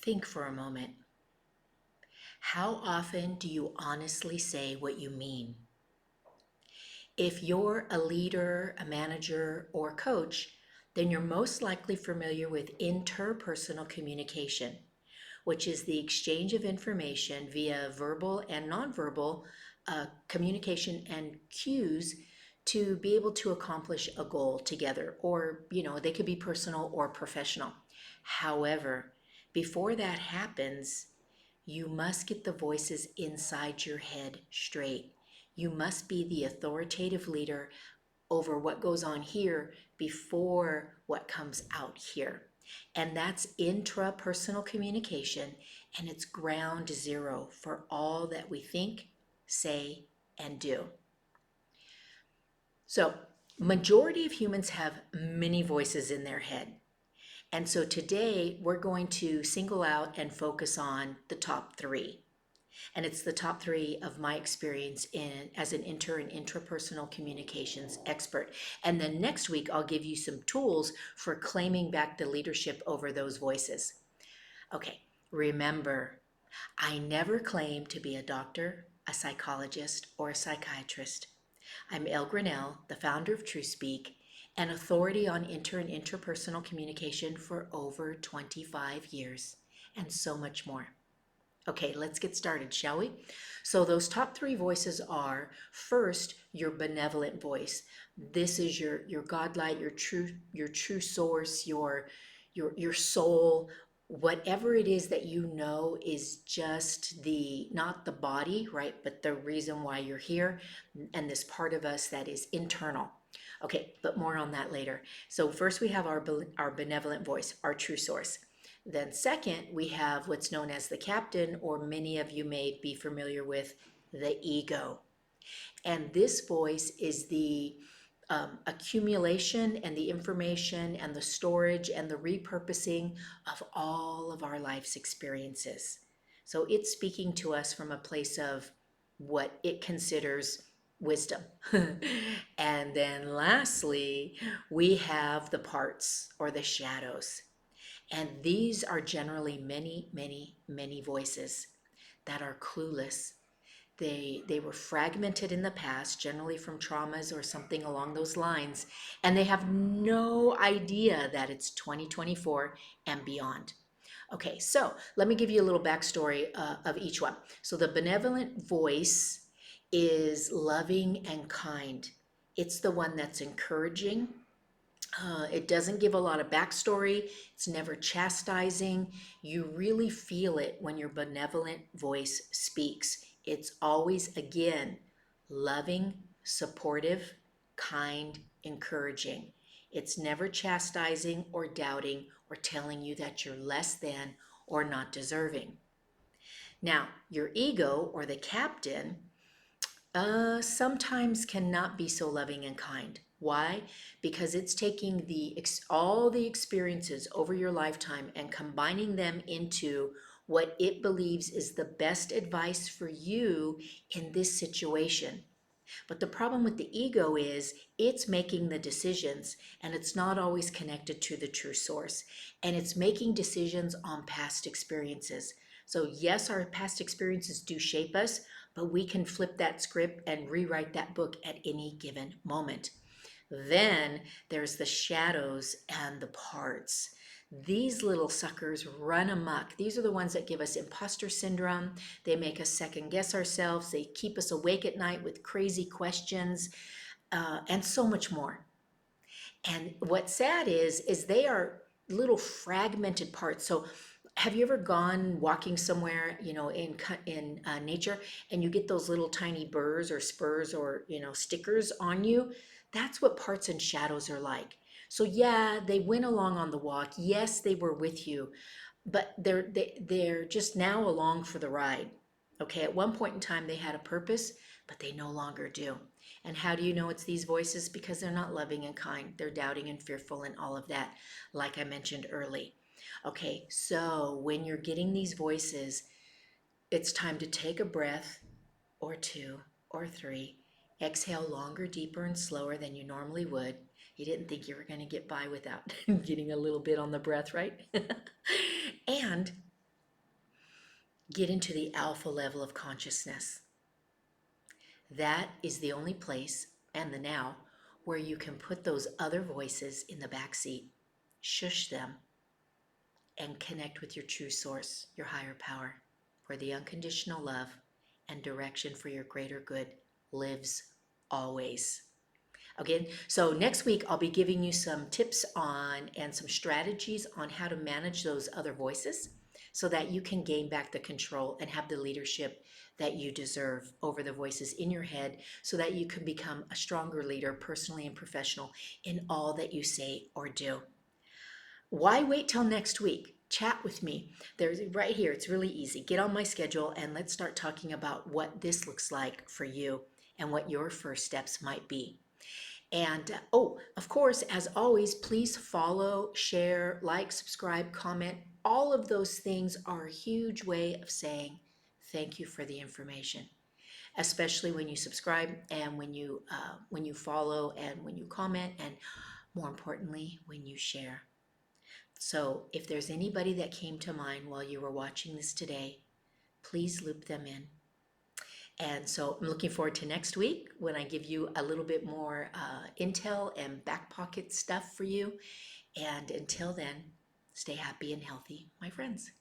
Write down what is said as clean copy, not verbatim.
Think for a moment. How often do you honestly say what you mean? If you're a leader, a manager, or coach, then you're most likely familiar with interpersonal communication, which is the exchange of information via verbal and nonverbal communication and cues to be able to accomplish a goal together. Or, they could be personal or professional. However, before that happens, you must get the voices inside your head straight. You must be the authoritative leader over what goes on here before what comes out here. And that's intrapersonal communication, and it's ground zero for all that we think, say, and do. So, majority of humans have many voices in their head. And so today we're going to single out and focus on the top three. And it's the top three of my experience as an and intrapersonal communications expert. And then next week, I'll give you some tools for claiming back the leadership over those voices. Okay, remember, I never claim to be a doctor, a psychologist, or a psychiatrist. I'm El Graniel, the founder of Truespeak, an authority on and interpersonal communication for over 25 years, and so much more. Okay, let's get started, shall we? So those top three voices are, first, your benevolent voice. This is your godlight, your true source, your soul, whatever it is that you know is just the not the body, right, but the reason why you're here, and this part of us that is internal. Okay, but more on that later. So first we have our benevolent voice, our true source. Then second, we have what's known as the captain, or many of you may be familiar with the ego. And this voice is the accumulation and the information and the storage and the repurposing of all of our life's experiences. So it's speaking to us from a place of what it considers wisdom. And then lastly, we have the parts or the shadows. And these are generally many, many, many voices that are clueless. They were fragmented in the past, generally from traumas or something along those lines, and they have no idea that it's 2024 and beyond. Okay, so let me give you a little backstory of each one. So the benevolent voice is loving and kind. It's the one that's encouraging. It doesn't give a lot of backstory. It's never chastising. You really feel it when your benevolent voice speaks. It's always, again, loving, supportive, kind, encouraging. It's never chastising or doubting or telling you that you're less than or not deserving. Now, your ego or the captain sometimes cannot be so loving and kind. Why? Because it's taking all the experiences over your lifetime and combining them into what it believes is the best advice for you in this situation. But the problem with the ego is it's making the decisions, and it's not always connected to the true source. And it's making decisions on past experiences. So, yes, our past experiences do shape us, but we can flip that script and rewrite that book at any given moment. Then there's the shadows and the parts. These little suckers run amok. These are the ones that give us imposter syndrome. They make us second guess ourselves. They keep us awake at night with crazy questions, and so much more. And what's sad is they are little fragmented parts. So have you ever gone walking somewhere, in nature, and you get those little tiny burrs or spurs or stickers on you? That's what parts and shadows are like. So yeah, they went along on the walk. Yes, they were with you, but they're just now along for the ride. Okay, at one point in time they had a purpose, but they no longer do. And how do you know it's these voices? Because they're not loving and kind. They're doubting and fearful and all of that, like I mentioned early. Okay, so when you're getting these voices, it's time to take a breath or two or three. Exhale longer, deeper, and slower than you normally would. You didn't think you were going to get by without getting a little bit on the breath, right? And get into the alpha level of consciousness. That is the only place, and the now, where you can put those other voices in the back seat, shush them, and connect with your true source, your higher power, where the unconditional love and direction for your greater good lives always. Okay, so next week I'll be giving you some tips on and some strategies on how to manage those other voices so that you can gain back the control and have the leadership that you deserve over the voices in your head so that you can become a stronger leader personally and professional in all that you say or do. Why wait till next week? Chat with me. There's right here. It's really easy. Get on my schedule and let's start talking about what this looks like for you and what your first steps might be. And oh, of course, as always, please follow, share, like, subscribe, comment. All of those things are a huge way of saying thank you for the information, especially when you subscribe and when you follow and when you comment, and more importantly, when you share. So if there's anybody that came to mind while you were watching this today, please loop them in. And so I'm looking forward to next week when I give you a little bit more intel and back pocket stuff for you. And until then, stay happy and healthy, my friends.